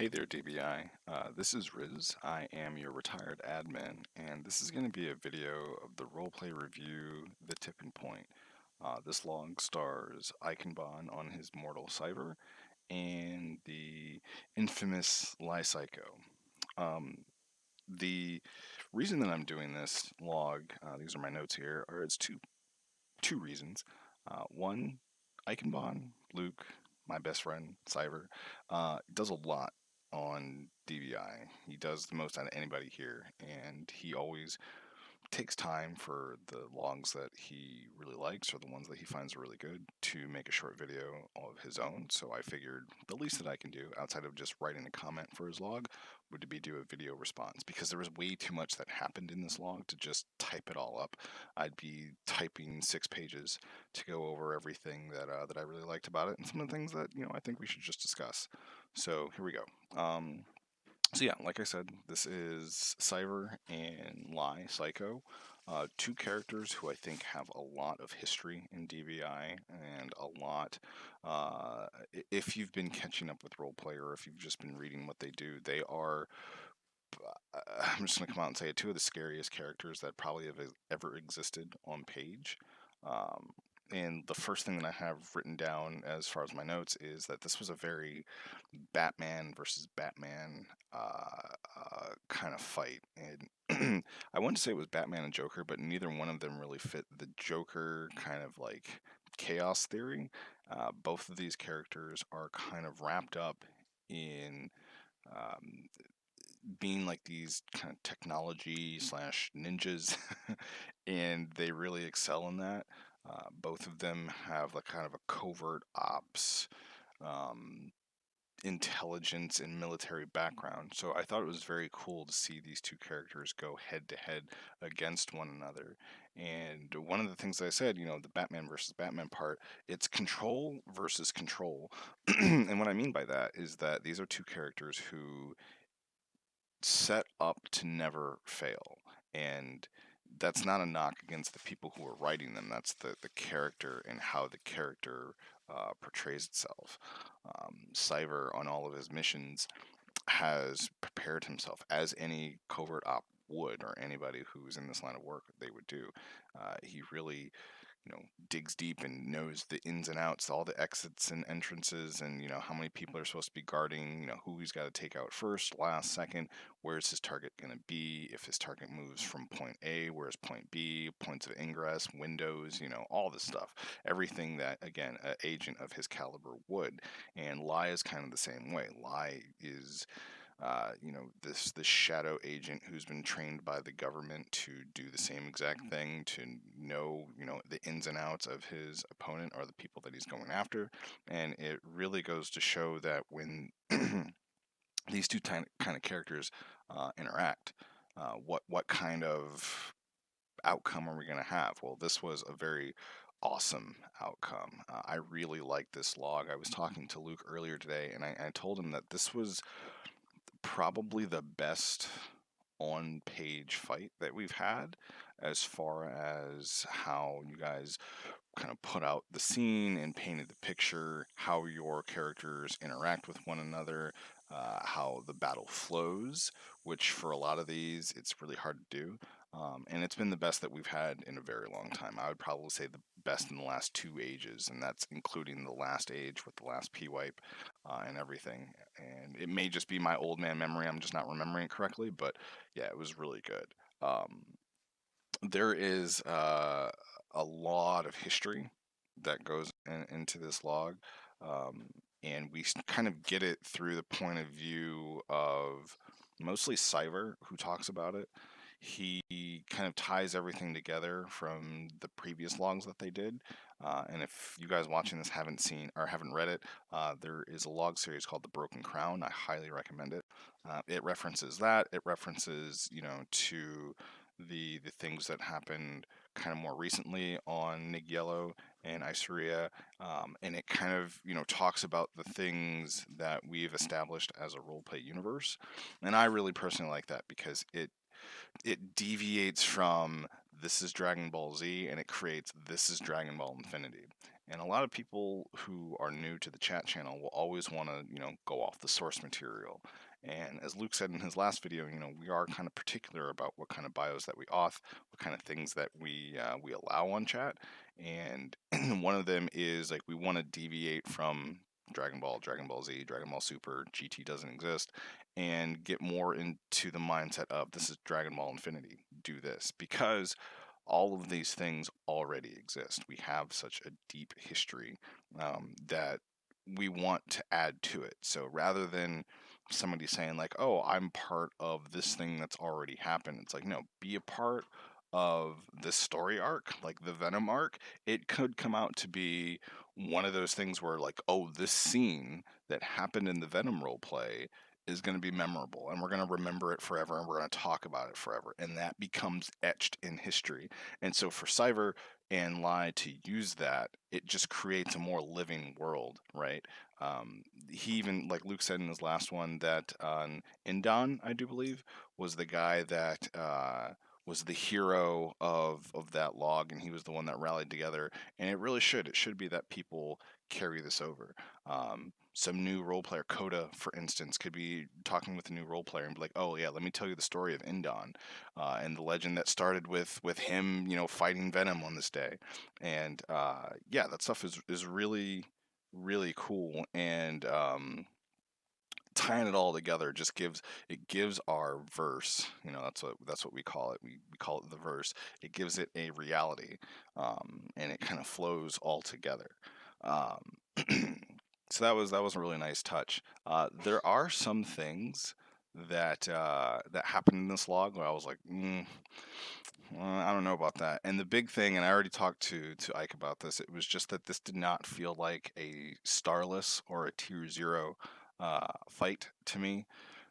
Hey there, DBI. This is Riz. I am your retired admin, and this is going to be a video of the roleplay review, The Tipping Point. This log stars Eichenbahn on his mortal Cyber and the infamous Lysyko. Um, the reason that I'm doing this log, these are my notes here, are it's two reasons. One, Eichenbahn, Luke, my best friend, Cyber, does a lot on DVI. He does the most out of anybody here, and he always takes time for the logs that he really likes or the ones that he finds really good to make a short video of his own. So I figured the least that I can do outside of just writing a comment for his log would be do a video response, because there was way too much that happened in this log to just type it all up. I'd be typing 6 pages to go over everything that I really liked about it and some of the things that I think we should just discuss. So here we go. So yeah, like I said, this is Cyber and Lysyko, two characters who I think have a lot of history in DVI and a lot. If you've been catching up with roleplay or if you've just been reading what they do, they are. I'm just gonna come out and say it. Two of the scariest characters that probably have ever existed on page. Um, and the first thing that I have written down as far as my notes is that this was a very Batman versus Batman kind of fight. And I wouldn't say it was Batman and Joker, but neither one of them really fit the Joker kind of like chaos theory. Both of these characters are kind of wrapped up in um, being like these kind of technology slash ninjas, and they really excel in that. Both of them have like kind of a covert ops um, intelligence and military background. So I thought it was very cool to see these two characters go head to head against one another. And one of the things that I said, the Batman versus Batman part, it's control versus control. And what I mean by that is that these are two characters who set up to never fail. And that's not a knock against the people who are writing them. That's the character and how the character portrays itself. Cyber, on all of his missions, has prepared himself as any covert op would, or anybody who's in this line of work they would do. He really digs deep and knows the ins and outs, all the exits and entrances, and how many people are supposed to be guarding, who he's got to take out first, last, second, where's his target going to be, if his target moves from point A, where's point B, points of ingress, windows, all this stuff. Everything that, again, an agent of his caliber would. And Lie is kind of the same way. Lie is this shadow agent who's been trained by the government to do the same exact thing, to know, the ins and outs of his opponent or the people that he's going after. And it really goes to show that when these two kind of characters interact, what kind of outcome are we going to have? Well, this was a very awesome outcome. I really liked this log. I was talking to Luke earlier today, and I told him that this was probably the best on page fight that we've had, as far as how you guys kind of put out the scene and painted the picture, how your characters interact with one another, how the battle flows, which for a lot of these it's really hard to do. And it's been the best that we've had in a very long time. I would probably say the best in the last 2 ages, and that's including the last age with the last P wipe and everything. And it may just be my old man memory; I'm just not remembering it correctly. But yeah, it was really good. Um, there is a lot of history that goes into this log, um, and we kind of get it through the point of view of mostly Cyber, who talks about it. He kind of ties everything together from the previous logs that they did. And if you guys watching this haven't seen or haven't read it, there is a log series called The Broken Crown. I highly recommend it. It references that. It references, to the things that happened kind of more recently on Nig Yellow and Isuria, and it kind of talks about the things that we've established as a roleplay universe, and I really personally like that because it deviates from this is Dragon Ball Z and it creates this is Dragon Ball Infinity. And a lot of people who are new to the chat channel will always want to, go off the source material. And as Luke said in his last video, we are kind of particular about what kind of bios that we auth, what kind of things that we allow on chat. And one of them is like we want to deviate from Dragon Ball, Dragon Ball Z, Dragon Ball Super, GT doesn't exist, and get more into the mindset of this is Dragon Ball Infinity, do this. Because all of these things already exist. We have such a deep history that we want to add to it. So rather than somebody saying, like, oh, I'm part of this thing that's already happened, it's like, no, be a part of this story arc, like the Venom arc. It could come out to be one of those things where, like, oh, this scene that happened in the Venom role play is going to be memorable and we're going to remember it forever and we're going to talk about it forever, and that becomes etched in history. And so for Cyver and Lai to use that, it just creates a more living world, right? He even, like Luke said in his last one, that Indon, I do believe, was the guy that was the hero of that log, and he was the one that rallied together. And it should be that people carry this over. Some new role player, Coda, for instance, could be talking with a new role player and be like, "Oh yeah, let me tell you the story of Indon, and the legend that started with him, fighting Venom on this day." And yeah, that stuff is really really cool. And tying it all together just gives our verse, that's what we call it. We call it the verse. It gives it a reality, and it kind of flows all together. Um, so that was a really nice touch. There are some things that happened in this log where I was like, I don't know about that. And the big thing, and I already talked to Ike about this, it was just that this did not feel like a Starless or a Tier Zero fight to me.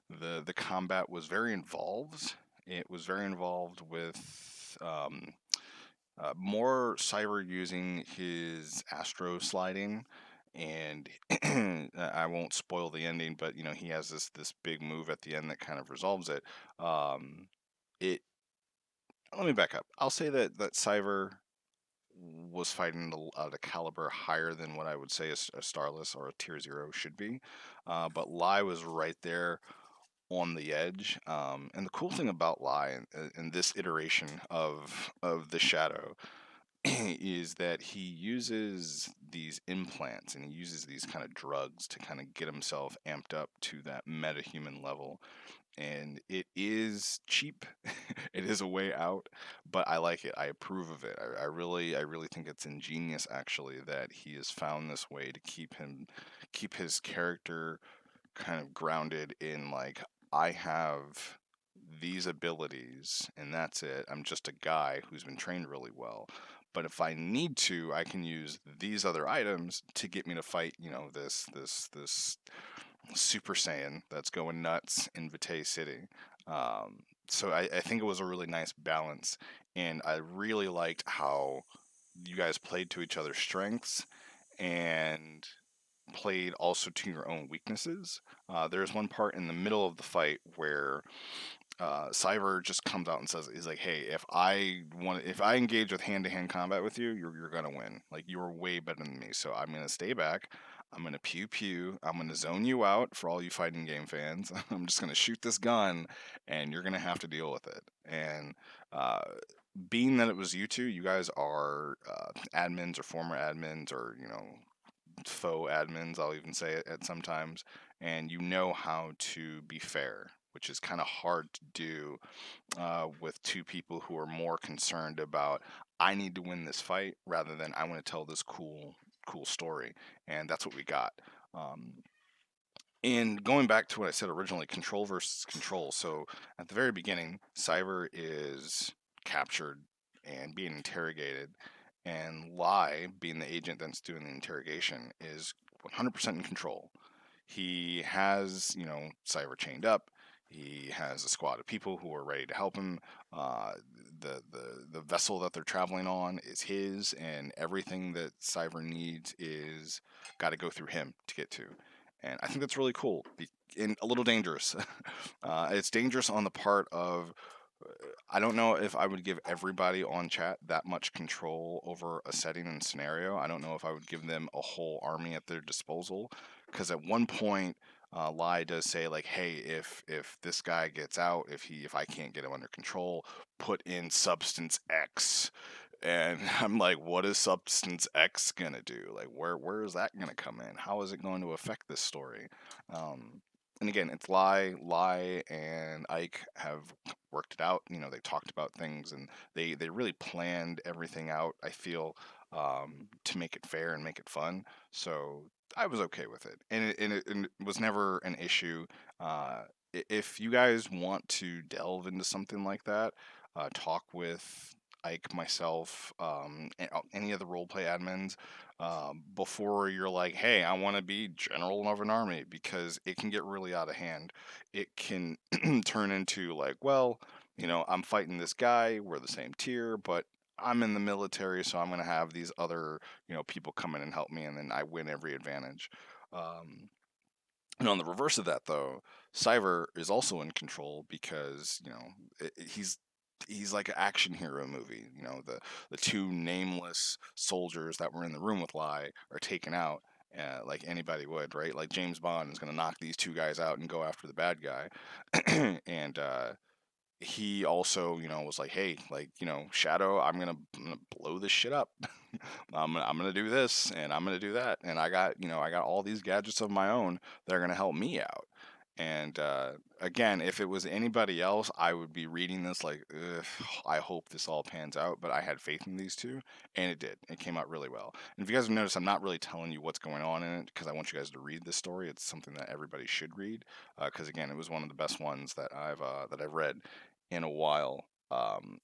The combat was very involved. It was very involved with more Cyber using his Astro sliding, and I won't spoil the ending, but he has this big move at the end that kind of resolves it. It Let me back up. I'll say that Cyber was fighting at a caliber higher than what I would say a Starless or a Tier Zero should be, but Lai was right there on the edge. And the cool thing about Lai in this iteration of the Shadow is that he uses these implants and he uses these kind of drugs to kind of get himself amped up to that metahuman level. And it is cheap. It is a way out, but I like it. I approve of it. I really think it's ingenious, actually, that he has found this way to keep his character kind of grounded in, like, I have these abilities and that's it. I'm just a guy who's been trained really well. But if I need to, I can use these other items to get me to fight, this Super Saiyan that's going nuts in Vitae City. So I think it was a really nice balance, and I really liked how you guys played to each other's strengths and played also to your own weaknesses. There's one part in the middle of the fight where Cyber just comes out and says, "He's like, hey, if I engage with hand-to-hand combat with you, you're gonna win. Like, you are way better than me. So I'm gonna stay back. I'm gonna pew pew. I'm gonna zone you out for all you fighting game fans. I'm just gonna shoot this gun, and you're gonna have to deal with it." And uh, being that it was you two, you guys are admins or former admins or faux admins, I'll even say it at sometimes, and you know how to be fair, which is kind of hard to do with two people who are more concerned about I need to win this fight rather than I want to tell this cool story, and that's what we got. Um, and going back to what I said originally, control versus control. So at the very beginning, Cyber is captured and being interrogated, and Lai, being the agent that's doing the interrogation, is 100% in control. He has, Cyber chained up. He has a squad of people who are ready to help him. Uh, the vessel that they're traveling on is his, and everything that Cyber needs is got to go through him to get to. And I think that's really cool and a little dangerous. It's dangerous on the part of I don't know if I would give everybody on chat that much control over a setting and scenario. I don't know if I would give them a whole army at their disposal, because at one point, Lai does say like, "Hey, if this guy gets out, if I can't get him under control, put in Substance X." And I'm like, what is Substance X gonna do? Like, where is that gonna come in? How is it going to affect this story? Um, and again, it's Lai and Ike have worked it out. You know, they talked about things and they really planned everything out. I feel, to make it fair and make it fun. So I was okay with it, and it was never an issue. If you guys want to delve into something like that, talk with Ike, myself, any of the roleplay admins, before you're like, hey, I want to be general of an army, because it can get really out of hand. It can turn into like, well, I'm fighting this guy, we're the same tier, but I'm in the military, so I'm going to have these other, people come in and help me, and then I win every advantage. Um, and on the reverse of that, though, Cyver is also in control because he's like an action hero movie. The two nameless soldiers that were in the room with Lai are taken out. Like anybody would, right? Like James Bond is going to knock these two guys out and go after the bad guy. And he also, was like, hey, like, Shadow, I'm gonna blow this shit up. I'm gonna do this and I'm gonna do that, and I got all these gadgets of my own that are gonna help me out. And again, if it was anybody else, I would be reading this like, ugh, I hope this all pans out. But I had faith in these two, and it did. It came out really well. And if you guys have noticed, I'm not really telling you what's going on in it because I want you guys to read this story. It's something that everybody should read because again, it was one of the best ones that I've read in a while.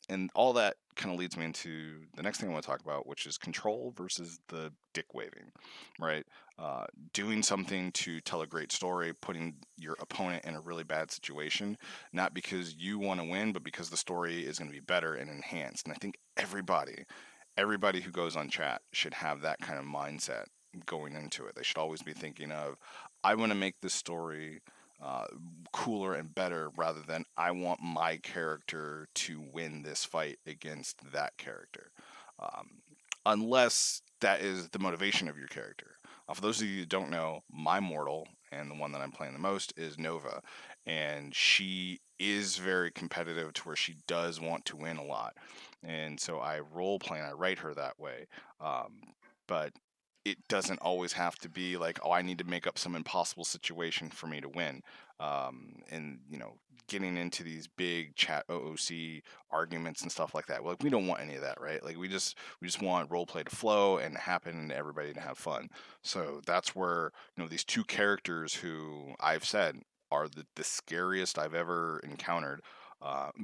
And all that kind of leads me into the next thing I want to talk about, which is control versus the dick waving, right? Uh, Doing something to tell a great story, putting your opponent in a really bad situation, not because you want to win, but because the story is going to be better and enhanced. And I think everybody who goes on chat should have that kind of mindset going into it. They should always be thinking of, I want to make this story uh, cooler and better rather than I want my character to win this fight against that character. Um, Unless that is the motivation of your character. For those of you who don't know, my mortal, and the one that I'm playing the most, is Nova. And she is very competitive to where she does want to win a lot. And so I role play and I write her that way. Um, but it doesn't always have to be like, oh, I need to make up some impossible situation for me to win. And getting into these big chat OOC arguments and stuff like that. Like we don't want any of that, right? Like we just want role play to flow and happen and everybody to have fun. So that's where these two characters who I've said are the scariest I've ever encountered,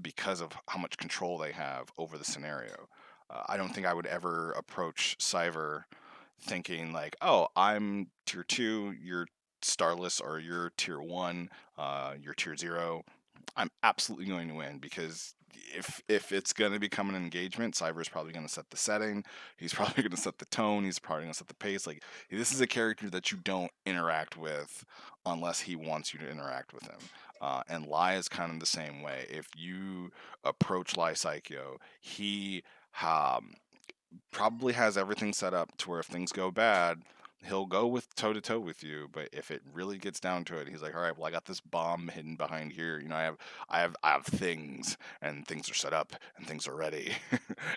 because of how much control they have over the scenario. I don't think I would ever approach Cyver thinking like, "Oh, I'm tier two, you're starless, or you're tier one, you're tier zero. I'm absolutely going to win because if it's going to become an engagement, Cyber's probably going to set the setting. He's probably going to set the tone. He's probably going to set the pace. Like this is a character that you don't interact with unless he wants you to interact with him. And Lai is kind of the same way. If you approach Lai Psycho, he um, probably has everything set up to where if things go bad, he'll go with toe to toe with you. But if it really gets down to it, he's like, all right, well, I got this bomb hidden behind here. I have things, and things are set up, and things are ready,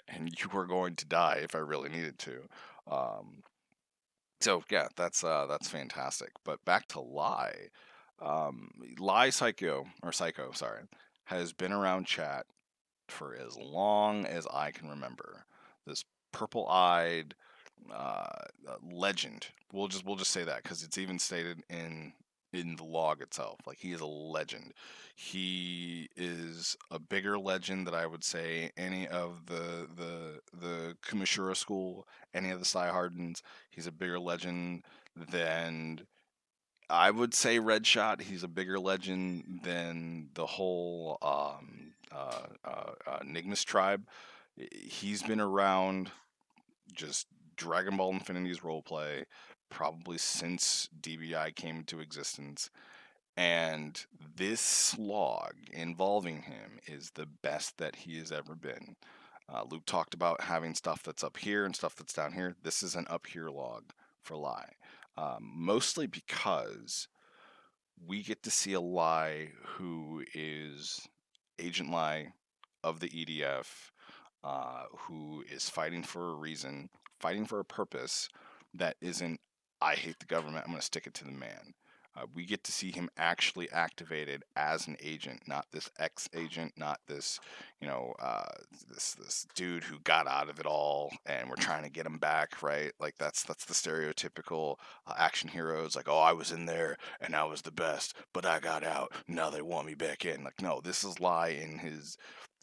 and you are going to die if I really needed to. Um, so yeah, that's fantastic. But back to Lie. Lie Psycho, sorry, has been around chat for as long as I can remember. This purple-eyed uh, legend. We'll just say that because it's even stated in the log itself. Like he is a legend. He is a bigger legend than I would say any of the Kumishura school, any of the Psy Hardens. He's a bigger legend than I would say Red Shot. He's a bigger legend than the whole Nigmas tribe. He's been around just Dragon Ball Infinity's roleplay probably since DBI came into existence. And this log involving him is the best that he has ever been. Luke talked about having stuff that's up here and stuff that's down here. This is an up here log for Lai, mostly because we get to see a Lai who is Agent Lai of the EDF, who is fighting for a reason, fighting for a purpose that isn't, I hate the government, I'm going to stick it to the man. We get to see him actually activated as an agent, not this ex-agent, not this, this dude who got out of it all, and we're trying to get him back, right? Like that's the stereotypical action heroes, like, oh, I was in there and I was the best, but I got out. Now they want me back in. Like, no, this is Lai in his.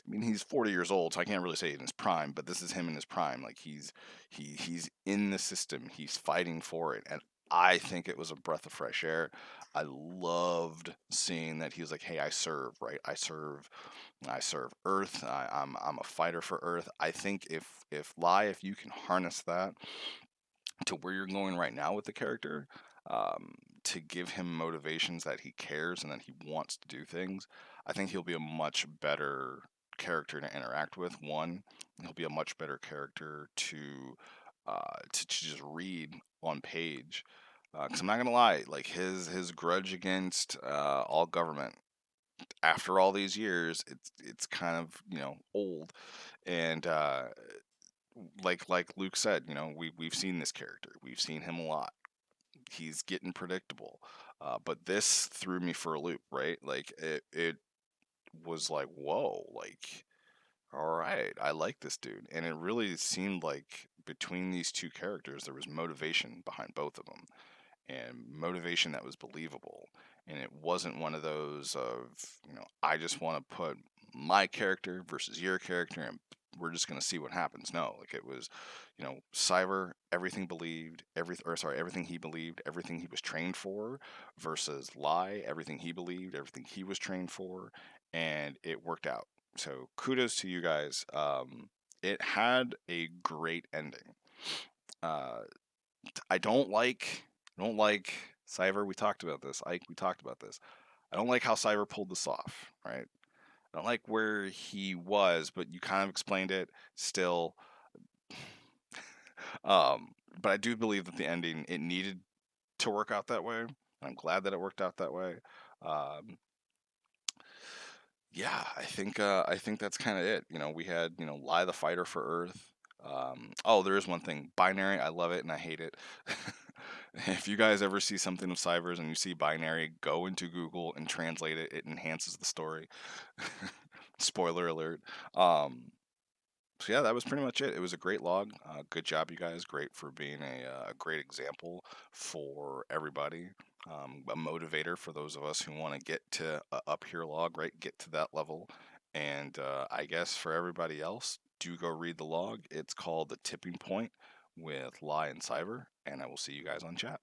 I mean, he's 40 years old, so I can't really say in his prime, but this is him in his prime. Like he's in the system. He's fighting for it, and I think it was a breath of fresh air. I loved seeing that he was like, "Hey, I serve, right? I serve Earth. I'm a fighter for Earth." I think if Lai, if you can harness that to where you're going right now with the character, um, to give him motivations that he cares and that he wants to do things, I think he'll be a much better character to interact with. One, he'll be a much better character to just read on page. Because I'm not gonna lie, like his grudge against all government after all these years, it's kind of old, and like Luke said, we've seen this character, we've seen him a lot. He's getting predictable, but this threw me for a loop, right? Like it was like, whoa, like, all right, I like this dude, and it really seemed like between these two characters there was motivation behind both of them, and motivation that was believable. And it wasn't one of those of, I just want to put my character versus your character and we're just going to see what happens. No, like it was, Cyber, everything believed, everything he believed, everything he was trained for, versus Lai, everything he believed, everything he was trained for, and it worked out. So kudos to you guys. It had a great ending. Uh, I don't like Cyber. We talked about this. Ike, we talked about this. I don't like how Cyber pulled this off, right? I don't like where he was, but you kind of explained it still. But I do believe that the ending, it needed to work out that way. I'm glad that it worked out that way. Um, yeah, I think that's kind of it. We had Lie the Fighter for Earth. Oh, there is one thing. Binary, I love it and I hate it. If you guys ever see something of Cybers and you see binary, go into Google and translate it. It enhances the story. Spoiler alert. Um, so yeah, that was pretty much it. It was a great log. Good job, you guys. Great for being a great example for everybody. A motivator for those of us who want to get to a up here log, right? Get to that level. And I guess for everybody else, do go read the log. It's called The Tipping Point with Lie and Cyber. And I will see you guys on chat.